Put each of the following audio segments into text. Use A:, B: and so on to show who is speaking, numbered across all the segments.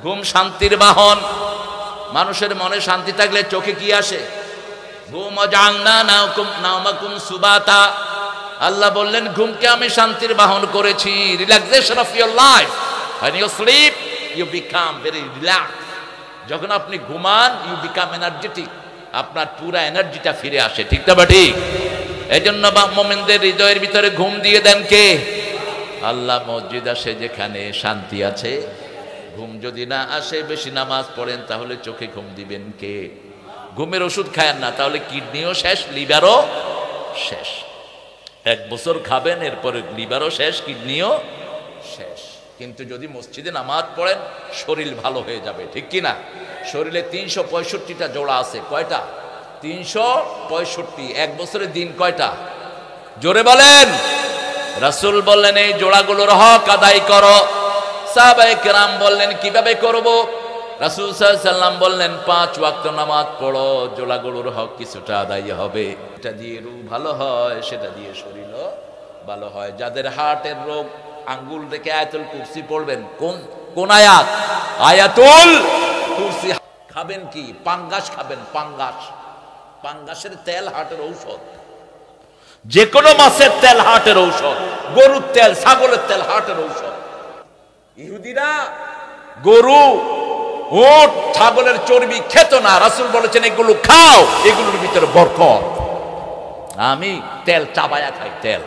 A: ঘুম শান্তির বাহন। মানুষের মনে শান্তি থাকলে চোখে কি আসে? ঘুম জাংনা নাওমাকুম সুবাতা। আল্লাহ বললেন ঘুমকে আমি শান্তির বাহন করেছি। Relaxation of your life. when you sleep you become very relaxed। যখন আপনি ঘুমান ইউ বিকাম এনার্জেটিক, আপনার পুরো এনার্জিটা ফিরে আসে। ঠিক না বা ঠিক? এজন্য মুমিনদের হৃদয়ের ভিতরে ঘুম দিয়ে দেন কে? আল্লাহ। মসজিদ আসে যেখানে শান্তি আছে। ঘুম যদি না আসে, বেশি নামাজ পড়েন, তাহলে চোখে ঘুম দিবেন কে? ঘুমের ওষুধ খায়েন না, তাহলে কিডনিও শেষ, লিভারও শেষ। 1 বছর খাবেন, এরপরে লিভারও শেষ, কিডনিও শেষ। কিন্তু যদি মসজিদে নামাজ পড়েন, শরীর ভালো হয়ে যাবে। ঠিক কি না? শরীরে 365টা জোড়া আছে। কয়টা? 365। 1 বছরের দিন কয়টা? জোরে বলেন। রাসূল বললেন এই জোড়াগুলোর হক আদায় করো। সাহাবায়ে কেরাম বললেন কিভাবে করব? রাসূল সাল্লাল্লাহু আলাইহি ওয়াসাল্লাম বললেন 5 ওয়াক্ত নামাজ পড়ো, জোড়াগুলোর হক কিছুটা আদায় হবে। এটা দিয়ে রূহ ভালো হয়, সেটা দিয়ে শরীরও ভালো হয়। যাদের হার্টের রোগ, আঙ্গুল রেখে আয়াতুল কুরসি পড়বেন। কোন আয়াত? আয়াতুল কুরসি। খাবেন কি? পাঙ্গাস খাবেন। পাঙ্গাসের তেল হার্টের ঔষধ। যে কোনো মাছের তেল হার্টের ঔষধ। গরুর তেল, ছাগলের তেল হার্টের ঔষধ। ইহুদিরা গরু, উট, ছাগলের চর্বি খেত না। রাসূল বলেছেন এগুলো খাও, এগুলোর ভিতরে বরকত। আমি তেল চাবায়া খাই, তেল,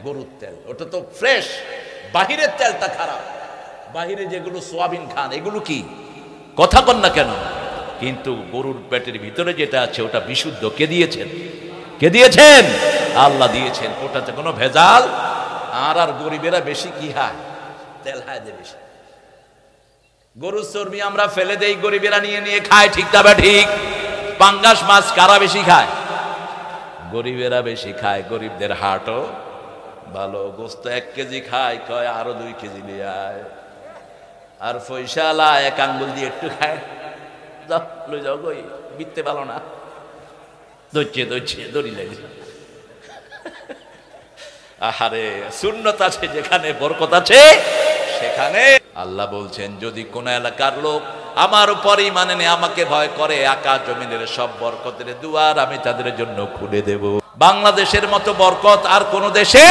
A: গরুর তেল, ওটা তো ফ্রেশ। বাহিরের তেলটা খারাপ। বাহিরে যেগুলো সোয়াবিন খান, এগুলো কি? কথা বল না কেন? কিন্তু গরুর পেটের ভিতরে যেটা আছে ওটা বিশুদ্ধ। কে দিয়েছেন? কে দিয়েছেন? আল্লাহ দিয়েছেন। ওটাতে কোনো ভেজাল। আর গরিবেরা বেশি কি খায়? তেল খায় দে বেশি। গরুর চর্বি আমরা ফেলে দেই, গরিবেরা নিয়ে নিয়ে খায়। ঠিক না? ঠিক। পাঙ্গাস মাছ কারা বেশি খায়? গরিবেরা বেশি খায়। গরিবদের হাটও ভালো। গোস্ত 1 কেজি খায়, কয় আরো 2 কেজি নিয়ে আয়। আর পয়সালা 1 আঙ্গুল দিয়ে একটু খায়। যাও গই, বিত্তে ভালো না, দড়ি লাগে। আহারে, সুন্নত আছে যেখানে, বরকত আছে সেখানে। আল্লাহ বলছেন যদি কোন এলাকার লোক আমার উপরই মানে আমাকে ভয় করে, আকাশ জমিনের সব বরকতের দুয়ার আমি তাদের জন্য খুলে দেব। বাংলাদেশের মতো বরকত আর কোন দেশে